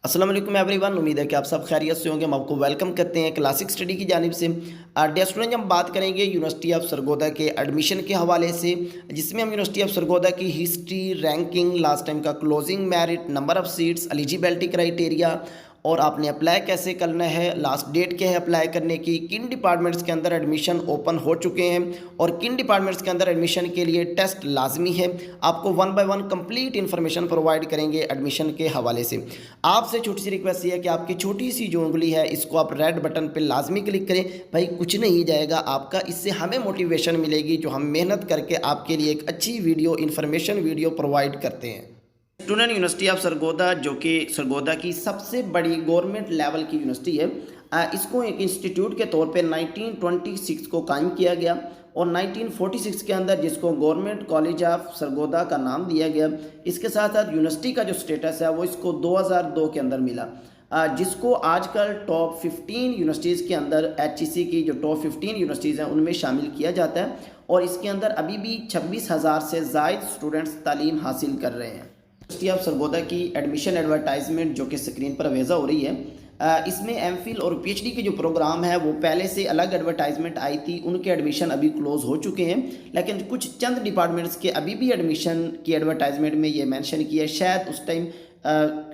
अस्सलाम वालेकुम एवरीवन। उम्मीद है कि आप सब खैरियत से होंगे। हम आपको वेलकम करते हैं क्लासिक स्टडी की जानिब से। डियर स्टूडेंट, हम बात करेंगे यूनिवर्सिटी ऑफ सरगोदा के एडमिशन के हवाले से, जिसमें हम यूनिवर्सिटी ऑफ सरगोदा की हिस्ट्री, रैंकिंग, लास्ट टाइम का closing merit, number of seats, eligibility criteria और आपने अप्लाई कैसे करना है, लास्ट डेट क्या है अप्लाई करने की, किन डिपार्टमेंट्स के अंदर एडमिशन ओपन हो चुके हैं और किन डिपार्टमेंट्स के अंदर एडमिशन के लिए टेस्ट लाजमी है, आपको one by one complete information provide करेंगे एडमिशन के हवाले से। आपसे छोटी सी रिक्वेस्ट ये है कि आपकी छोटी सी जो उंगली है इसको आप रेड बटन पे लाजमी क्लिक करें। भाई कुछ नहीं जाएगा आपका, इससे हमें मोटिवेशन मिलेगी जो हम मेहनत करके आपके लिए एक अच्छी वीडियो इन्फॉर्मेशन वीडियो प्रोवाइड करते हैं। स्टूडेंट यूनिवर्सिटी ऑफ सरगोदा, जो कि सरगोदा की सबसे बड़ी गवर्नमेंट लेवल की यूनिवर्सिटी है, इसको एक इंस्टीट्यूट के तौर पे 1926 को कायम किया गया और 1946 के अंदर जिसको गवर्नमेंट कॉलेज ऑफ सरगोदा का नाम दिया गया। इसके साथ साथ यूनिवर्सिटी का जो स्टेटस है वो इसको 2002 के अंदर मिला, जिसको आजकल टॉप 15 यूनिवर्सिटीज़ के अंदर HEC की जो टॉप 15 यूनिवर्सिटीज़ हैं उनमें शामिल किया जाता है और इसके अंदर अभी भी 26,000 से ज़ायद स्टूडेंट्स तालीम हासिल कर रहे हैं। यूनिवर्सिटी ऑफ सरगोदा की एडमिशन एडवर्टाइजमेंट जो कि स्क्रीन पर अवेज़ा हो रही है, इसमें एमफिल और पीएचडी के जो प्रोग्राम है वो पहले से अलग एडवर्टाइजमेंट आई थी, उनके एडमिशन अभी क्लोज हो चुके हैं, लेकिन कुछ चंद डिपार्टमेंट्स के अभी भी एडमिशन की एडवर्टाइजमेंट में ये मेंशन किया है। शायद उस टाइम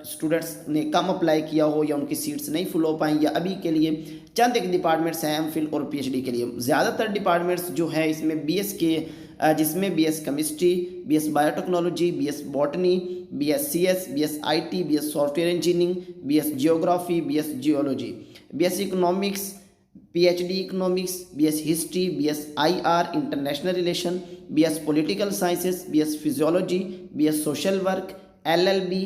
स्टूडेंट्स ने कम अप्लाई किया हो या उनकी सीट्स नहीं फुल हो पाई, या अभी के लिए चंद एक डिपार्टमेंट्स हैं एमफिल और पीएचडी के लिए। ज़्यादातर डिपार्टमेंट्स जो है इसमें बीएस के, जिसमें BS chemistry, BS biotechnology, BS botany, BS CS, BS IT, BS software engineering, BS geography, BS geology, BS economics, PhD economics, BS history, BS IR international relation, BS political sciences, BS physiology, BS social work, LLB,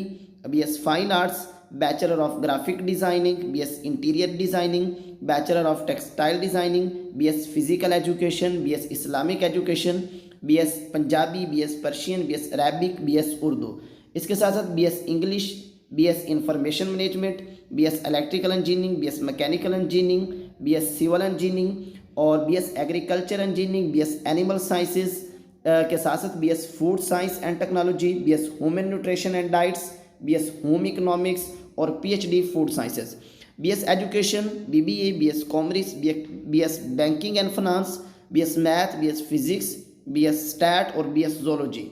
BS fine arts, bachelor of graphic designing, BS interior designing, bachelor of textile designing, BS physical education, BS Islamic education, BS Punjabi, BS Persian, BS Arabic, BS Urdu. इसके साथ साथ BS English, BS information management, BS electrical engineering, BS mechanical engineering, BS civil engineering और BS agriculture engineering, BS animal sciences के साथ साथ BS food science and technology, BS human nutrition and diets, BS home economics और PhD food sciences, BS education, BBA, BS commerce, BS banking and finance, BS math, BS physics, BS stat और BS zoology.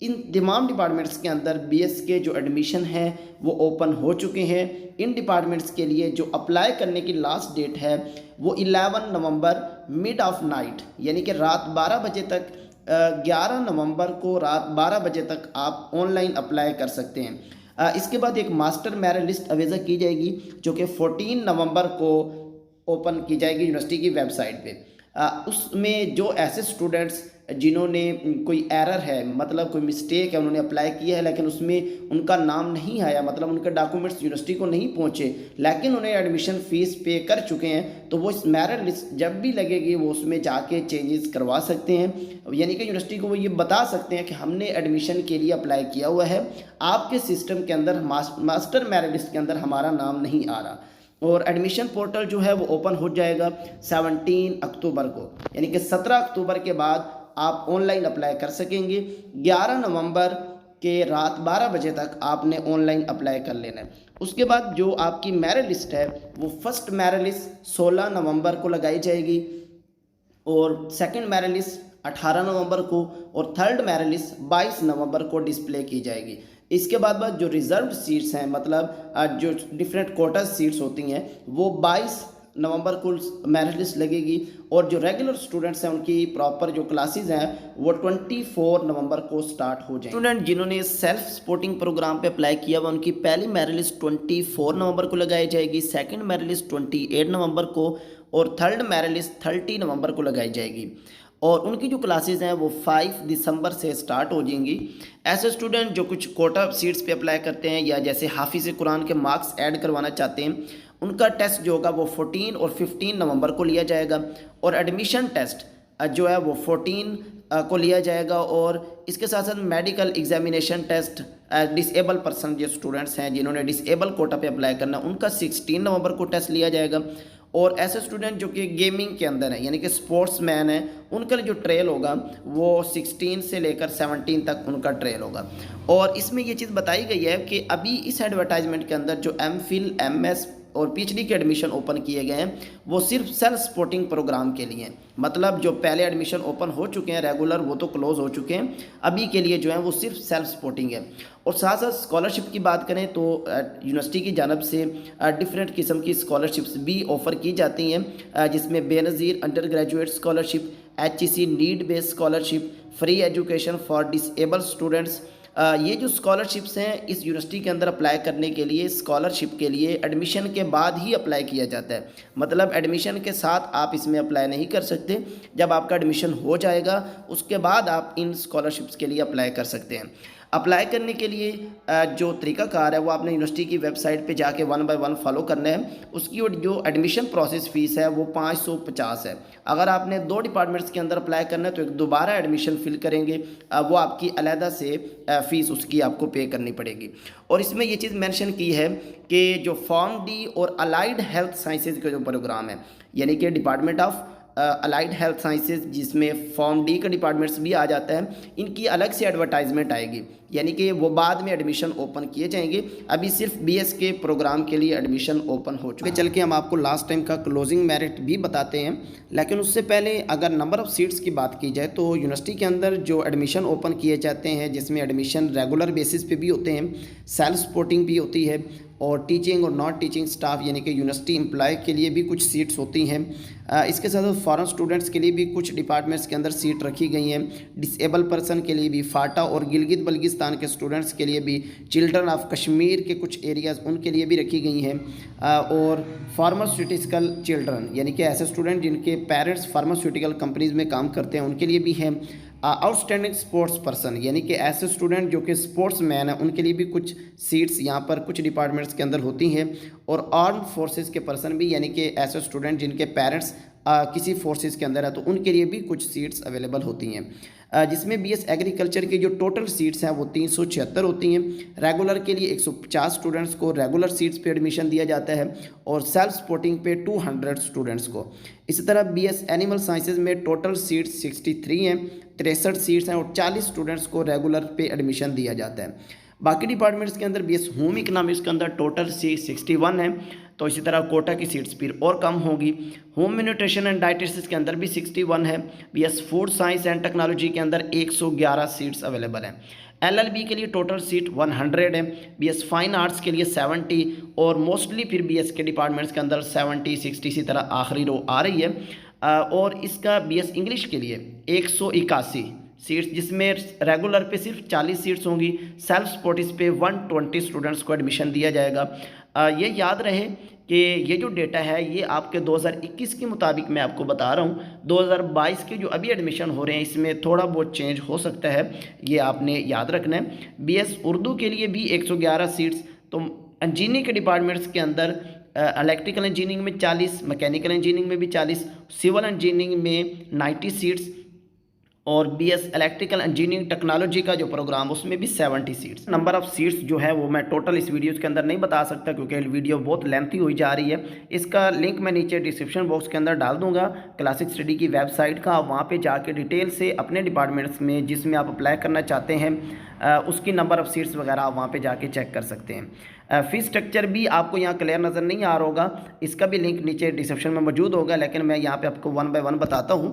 इन तमाम departments के अंदर BS के जो admission हैं वो ओपन हो चुके हैं। इन डिपार्टमेंट्स के लिए जो अप्लाई करने की लास्ट डेट है वो 11 नवंबर मिड ऑफ नाइट, यानी कि रात 12 बजे तक, 11 नवंबर को रात 12 बजे तक आप ऑनलाइन अप्लाई कर सकते हैं। इसके बाद एक मास्टर मेरिट लिस्ट अवेज़ा की जाएगी जो कि 14 नवंबर को ओपन की जाएगी यूनिवर्सिटी की वेबसाइट पे। उसमें जो ऐसे स्टूडेंट्स जिन्होंने कोई एरर है, मतलब कोई मिस्टेक है, उन्होंने अप्लाई किया है लेकिन उसमें उनका नाम नहीं आया, मतलब उनके डॉक्यूमेंट्स यूनिवर्सिटी को नहीं पहुंचे, लेकिन उन्हें एडमिशन फ़ीस पे कर चुके हैं, तो वो इस मेरिट लिस्ट जब भी लगेगी वो उसमें जाके चेंजेस करवा सकते हैं। यानी कि यूनिवर्सिटी को वो ये बता सकते हैं कि हमने एडमिशन के लिए अप्लाई किया हुआ है, आपके सिस्टम के अंदर मास्टर मेरिट लिस्ट के अंदर हमारा नाम नहीं आ रहा। और एडमिशन पोर्टल जो है वो ओपन हो जाएगा 17 अक्टूबर को, यानी कि 17 अक्टूबर के बाद आप ऑनलाइन अप्लाई कर सकेंगे। 11 नवंबर के रात 12 बजे तक आपने ऑनलाइन अप्लाई कर लेना है। उसके बाद जो आपकी मेरिट लिस्ट है वो फर्स्ट मेरिट लिस्ट 16 नवंबर को लगाई जाएगी और सेकंड मेरिट लिस्ट 18 नवंबर को और थर्ड मेरिट लिस्ट 22 नवंबर को डिस्प्ले की जाएगी। इसके बाद जो रिजर्व्ड सीट्स हैं, मतलब जो डिफरेंट कोटा सीट्स होती हैं, वो 22 नवंबर को मेरिट लिस्ट लगेगी और जो रेगुलर स्टूडेंट्स हैं उनकी प्रॉपर जो क्लासेस हैं वो 24 नवंबर को स्टार्ट हो जाएंगे। स्टूडेंट जिन्होंने सेल्फ सपोर्टिंग प्रोग्राम पे अप्लाई किया हुआ उनकी पहली मेरिट लिस्ट 24 नवंबर को लगाई जाएगी, सेकंड मेरिट लिस्ट 28 नवंबर को और थर्ड मेरिट लिस्ट 30 नवंबर को लगाई जाएगी और उनकी जो क्लासेस हैं वो 5 दिसंबर से स्टार्ट हो जाएंगी। ऐसे स्टूडेंट जो कुछ कोटा सीट्स पे अप्लाई करते हैं या जैसे हाफिज़ कुरान के मार्क्स ऐड करवाना चाहते हैं, उनका टेस्ट जो होगा वो 14 और 15 नवंबर को लिया जाएगा और एडमिशन टेस्ट जो है वो 14 को लिया जाएगा। और इसके साथ साथ medical examination test disable person जो स्टूडेंट्स हैं जिन्होंने डिसेबल कोटा पे अप्लाई करना, उनका 16 नवंबर को टेस्ट लिया जाएगा और ऐसे स्टूडेंट जो कि गेमिंग के अंदर है यानी कि स्पोर्ट्स मैन है, उनका जो ट्रेल होगा वो 16 से लेकर 17 तक उनका ट्रेल होगा। और इसमें ये चीज़ बताई गई है कि अभी इस एडवर्टाइजमेंट के अंदर जो MPhil MS और PhD के एडमिशन ओपन किए गए हैं वो सिर्फ सेल्फ सपोर्टिंग प्रोग्राम के लिए हैं। मतलब जो पहले एडमिशन ओपन हो चुके हैं रेगुलर वो तो क्लोज हो चुके हैं, अभी के लिए जो है वो सिर्फ सेल्फ सपोर्टिंग है। और साथ साथ स्कॉलरशिप की बात करें तो यूनिवर्सिटी की जानब से डिफरेंट किस्म की स्कॉलरशिप्स भी ऑफ़र की जाती हैं, जिसमें Benazir under graduate scholarship, HEC need based scholarship, free education for disable students. ये जो स्कॉलरशिप्स हैं इस यूनिवर्सिटी के अंदर अप्लाई करने के लिए स्कॉलरशिप के लिए एडमिशन के बाद ही अप्लाई किया जाता है। मतलब एडमिशन के साथ आप इसमें अप्लाई नहीं कर सकते, जब आपका एडमिशन हो जाएगा उसके बाद आप इन स्कॉलरशिप्स के लिए अप्लाई कर सकते हैं। अप्लाई करने के लिए जो तरीकाकार है वो आपने यूनिवर्सिटी की वेबसाइट पे जाके 1 बाय 1 फॉलो करना है। उसकी जो एडमिशन प्रोसेस फ़ीस है वो 550 है। अगर आपने 2 डिपार्टमेंट्स के अंदर अप्लाई करना है तो एक दोबारा एडमिशन फिल करेंगे, वो आपकी अलहदा से फ़ीस उसकी आपको पे करनी पड़ेगी। और इसमें ये चीज़ मेंशन की है कि जो फॉर्म डी और अलाइड हेल्थ साइंसेज का जो प्रोग्राम है यानी कि department of allied health sciences जिसमें फॉर्म डी का डिपार्टमेंट्स भी आ जाता है, इनकी अलग से एडवर्टाइजमेंट आएगी यानी कि वो बाद में एडमिशन ओपन किए जाएंगे। अभी सिर्फ BS के प्रोग्राम के लिए एडमिशन ओपन हो चुके। चल के हम आपको लास्ट टाइम का क्लोजिंग मेरिट भी बताते हैं, लेकिन उससे पहले अगर नंबर ऑफ़ सीट्स की बात की जाए तो यूनिवर्सिटी के अंदर जो एडमिशन ओपन किए जाते हैं जिसमें एडमिशन रेगुलर बेसिस पे भी होते हैं, सेल्फ सपोर्टिंग भी होती है और टीचिंग और नॉन टीचिंग स्टाफ यानी कि यूनिवर्सिटी एम्प्लॉय के लिए भी कुछ सीट्स होती हैं। इसके साथ साथ फॉरेन स्टूडेंट्स के लिए भी कुछ डिपार्टमेंट्स के अंदर सीट रखी गई हैं। डिसेबल पर्सन के लिए भी, फाटा और गिलगित बल्गिस्तान के स्टूडेंट्स के लिए भी, चिल्ड्रन ऑफ कश्मीर के कुछ एरियाज़ उनके लिए भी रखी गई हैं। और फार्मास्यूटिकल चिल्ड्रन यानी कि ऐसे स्टूडेंट जिनके पेरेंट्स फार्मास्यूटिकल कंपनीज़ में काम करते हैं उनके लिए भी हैं। आउटस्टैंडिंग स्पोर्ट्स पर्सन यानी कि ऐसे स्टूडेंट जो कि स्पोर्ट्स मैन है उनके लिए भी कुछ सीट्स यहाँ पर कुछ डिपार्टमेंट्स के अंदर होती हैं। और आर्म्ड फोर्सेस के पर्सन भी यानी कि ऐसे स्टूडेंट जिनके पेरेंट्स किसी फोर्सेस के अंदर है तो उनके लिए भी कुछ सीट्स अवेलेबल होती हैं। जिसमें BS एग्रीकल्चर की जो टोटल सीट्स हैं वो 376 होती हैं। रेगुलर के लिए 150 स्टूडेंट्स को रेगुलर सीट्स पे एडमिशन दिया जाता है और सेल्फ सपोर्टिंग पे 200 स्टूडेंट्स को। इसी तरह BS एनिमल साइंसेज में टोटल सीट्स 63 हैं, 63 सीट्स हैं और 40 स्टूडेंट्स को रेगुलर पे एडमिशन दिया जाता है। बाकी डिपार्टमेंट्स के अंदर BS होम इकोनॉमिक्स के अंदर टोटल सीट 61 है, तो इसी तरह कोटा की सीट्स फिर और कम होगी। होम न्यूट्रिशन एंड डाइटिक्स के अंदर भी 61 है। BS food science and technology के अंदर 111 सीट्स अवेलेबल हैं। LLB के लिए टोटल सीट 100 है। BS फाइन आर्ट्स के लिए 70 और मोस्टली फिर BS के डिपार्टमेंट्स के अंदर 70 60 इसी तरह आखिरी रो आ रही है। और इसका BS इंग्लिश के लिए 181 सीट्स जिसमें रेगुलर पे सिर्फ 40 सीट्स होंगी, सेल्फ सपोर्टिस पे 120 स्टूडेंट्स को एडमिशन दिया जाएगा। ये याद रहे कि ये जो डेटा है ये आपके 2021 के मुताबिक मैं आपको बता रहा हूँ। 2022 के जो अभी एडमिशन हो रहे हैं इसमें थोड़ा बहुत चेंज हो सकता है, ये आपने याद रखना है। BS उर्दू के लिए भी 111 सीट्स, तो इंजीनियरिंग के डिपार्टमेंट्स के अंदर इलेक्ट्रिकल इंजीनियरिंग में 40, मैकेनिकल इंजीनियरिंग में भी 40, सिविल इंजीनियरिंग में 90 सीट्स और BS इलेक्ट्रिकल इंजीनियरिंग टेक्नोलॉजी का जो प्रोग्राम उसमें भी 70 सीट्स। नंबर ऑफ़ सीट्स जो है वो मैं टोटल इस वीडियोज़ के अंदर नहीं बता सकता क्योंकि वीडियो बहुत लेंथी हुई जा रही है। इसका लिंक मैं नीचे डिस्क्रिप्शन बॉक्स के अंदर डाल दूंगा क्लासिक स्टडी की वेबसाइट का। आप वहाँ पे जाके डिटेल से अपने डिपार्टमेंट्स में जिसमें आप अप्लाई करना चाहते हैं उसकी नंबर ऑफ़ सीट्स वगैरह आप वहाँ पर जाके चेक कर सकते हैं। फ़ीस स्ट्रक्चर भी आपको यहाँ क्लियर नज़र नहीं आ रहा होगा, इसका भी लिंक नीचे डिस्क्रिप्शन में मौजूद होगा, लेकिन मैं यहाँ पे आपको 1 बाय 1 बताता हूँ।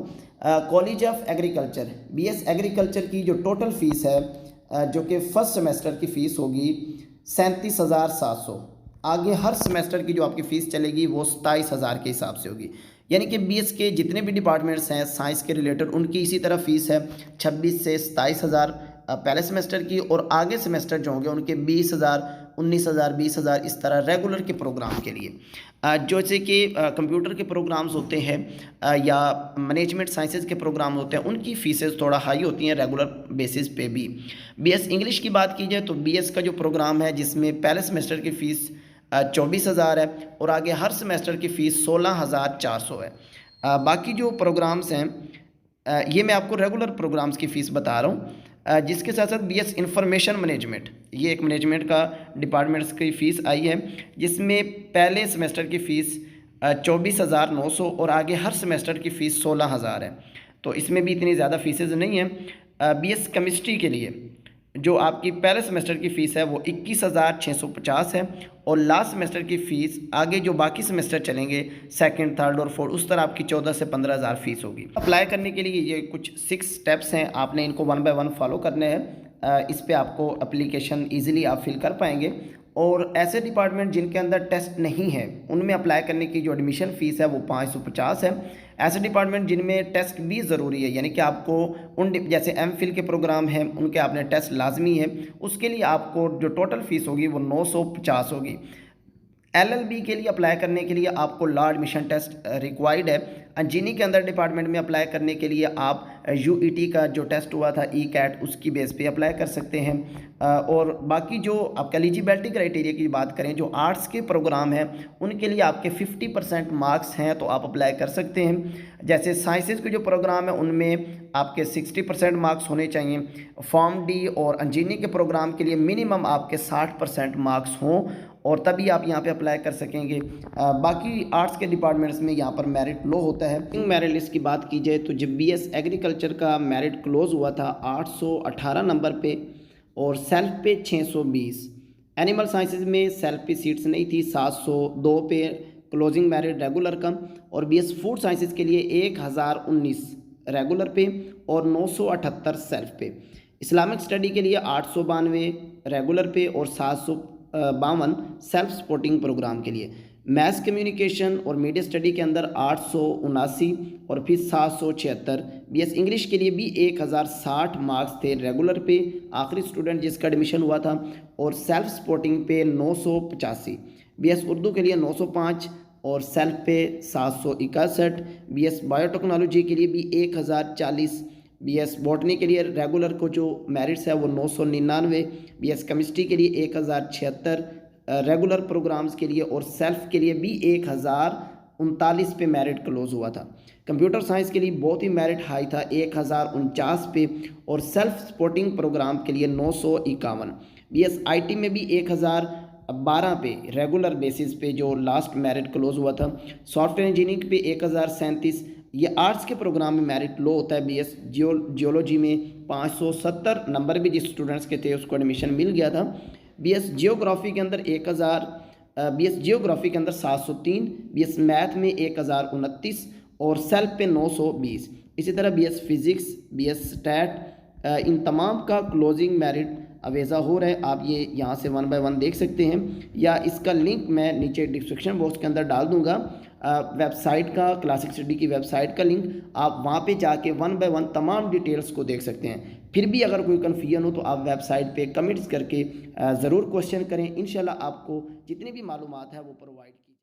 College of agriculture BS agriculture की जो टोटल फ़ीस है जो कि फ़र्स्ट सेमेस्टर की फ़ीस होगी 37,700। आगे हर सेमेस्टर की जो आपकी फ़ीस चलेगी वो 27,000 के हिसाब से होगी। यानी कि BS के जितने भी डिपार्टमेंट्स हैं साइंस के रिलेटेड उनकी इसी तरह फ़ीस है 26 से 27,000 पहले सेमेस्टर की, और आगे सेमेस्टर जो होंगे उनके 20,000, 19,000, 20,000 इस तरह रेगुलर के प्रोग्राम के लिए। जैसे कि कंप्यूटर के प्रोग्राम्स होते हैं या मैनेजमेंट साइंसेज के प्रोग्राम होते हैं उनकी फ़ीसेस थोड़ा हाई होती हैं रेगुलर बेसिस पे भी। BS इंग्लिश की बात की जाए तो BS का जो प्रोग्राम है जिसमें पहले सेमेस्टर की फ़ीस 24,000 है और आगे हर सेमेस्टर की फ़ीस 16,400 है। बाकी जो प्रोग्राम्स हैं ये मैं आपको रेगुलर प्रोग्राम्स की फ़ीस बता रहा हूँ। जिसके साथ साथ BS इंफॉर्मेशन मैनेजमेंट, ये एक मैनेजमेंट का डिपार्टमेंट्स की फ़ीस आई है जिसमें पहले सेमेस्टर की फ़ीस 24,900 और आगे हर सेमेस्टर की फ़ीस 16,000 है। तो इसमें भी इतनी ज़्यादा फ़ीसेज़ नहीं है। बीएस केमिस्ट्री के लिए जो आपकी पहले सेमेस्टर की फ़ीस है वो 21,650 है और लास्ट सेमेस्टर की फ़ीस आगे जो बाकी सेमेस्टर चलेंगे सेकंड, थर्ड और फोर्थ उस तरह आपकी 14 से 15,000 फ़ीस होगी। अप्लाई करने के लिए ये कुछ 6 स्टेप्स हैं, आपने इनको 1 बाय 1 फॉलो करने हैं। इस पे आपको एप्लीकेशन ईजिली आप फिल कर पाएंगे। और ऐसे डिपार्टमेंट जिनके अंदर टेस्ट नहीं है उनमें अप्लाई करने की जो एडमिशन फ़ीस है वो 550 है। ऐसे डिपार्टमेंट जिनमें टेस्ट भी ज़रूरी है, यानी कि आपको जैसे एमफिल के प्रोग्राम हैं उनके आपने टेस्ट लाजमी है, उसके लिए आपको जो टोटल फ़ीस होगी वो 950 होगी। एलएलबी के लिए अप्लाई करने के लिए आपको लॉ एडमिशन टेस्ट रिक्वायर्ड है। इंजीनियरिंग के अंदर डिपार्टमेंट में अप्लाई करने के लिए आप यूईटी का जो टेस्ट हुआ था ई कैट उसकी बेस पे अप्लाई कर सकते हैं। और बाकी जो आपका एलिजिबिलिटी क्राइटेरिया की बात करें, जो आर्ट्स के प्रोग्राम हैं उनके लिए आपके 50% मार्क्स हैं तो आप अप्लाई कर सकते हैं। जैसे साइंसेज के जो प्रोग्राम है उनमें आपके 60% मार्क्स होने चाहिए। फॉर्म डी और इंजीनियरिंग के प्रोग्राम के लिए मिनिमम आपके 60% मार्क्स हों और तभी आप यहाँ पे अप्लाई कर सकेंगे। बाकी आर्ट्स के डिपार्टमेंट्स में यहाँ पर मेरिट लो होता है। मेरिट लिस्ट की बात की जाए तो जब बीएस एग्रीकल्चर का मेरिट क्लोज हुआ था 818 नंबर पे और सेल्फ पे 620। एनिमल साइंसेज में सेल्फ पे सीट्स नहीं थी, 702 पे क्लोजिंग मेरिट रेगुलर का। और बीएस फूड साइंसेज के लिए 1019 रेगुलर पे और 978 सेल्फ पे। इस्लामिक स्टडी के लिए 892 रेगुलर पे और 752 सेल्फ सपोर्टिंग प्रोग्राम के लिए। मैथ्स कम्युनिकेशन और मीडिया स्टडी के अंदर 879 और फिर 776। बीएस इंग्लिश के लिए भी 1060 मार्क्स थे रेगुलर पे, आखिरी स्टूडेंट जिसका एडमिशन हुआ था, और सेल्फ सपोर्टिंग पे 985। बीएस उर्दू के लिए 905 और सेल्फ पे 761। बीएस बायोटेक्नोलॉजी के लिए भी 1040। बीएस बॉटनी के लिए रेगुलर को जो मेरिट्स है वो 999। बीएस केमिस्ट्री के लिए 1076 रेगुलर प्रोग्राम्स के लिए, और सेल्फ के लिए भी 1039 पे मेरिट क्लोज हुआ था। कंप्यूटर साइंस के लिए बहुत ही मेरिट हाई था 1049 पे और सेल्फ सपोर्टिंग प्रोग्राम के लिए 951। बीएस आईटी में भी 1012 पे रेगुलर बेसिस पे जो लास्ट मेरिट क्लोज हुआ था। सॉफ्टवेयर इंजीनियरिंग पे 1037। ये आर्ट्स के प्रोग्राम में मेरिट लो होता है। बीएस जियोलॉजी में 570 नंबर भी जिस स्टूडेंट्स के थे उसको एडमिशन मिल गया था। बीएस जियोग्राफी के अंदर 1000, बीएस जियोग्राफी के अंदर 703, बीएस मैथ में 1029 और सेल्फ पे 920। इसी तरह बीएस फिज़िक्स, बीएस स्टैट, इन तमाम का क्लोजिंग मेरिट अवेज़ा हो रहा है। आप ये यहाँ से 1 बाय 1 देख सकते हैं, या इसका लिंक मैं नीचे डिस्क्रिप्शन बॉक्स के अंदर डाल दूँगा। वेबसाइट का, क्लासिक स्टडी की वेबसाइट का लिंक, आप वहाँ पे जाके 1 बाय 1 तमाम डिटेल्स को देख सकते हैं। फिर भी अगर कोई कन्फ्यूजन हो तो आप वेबसाइट पे कमेंट्स करके ज़रूर क्वेश्चन करें। इंशाल्लाह आपको जितनी भी मालूमात है वो प्रोवाइड की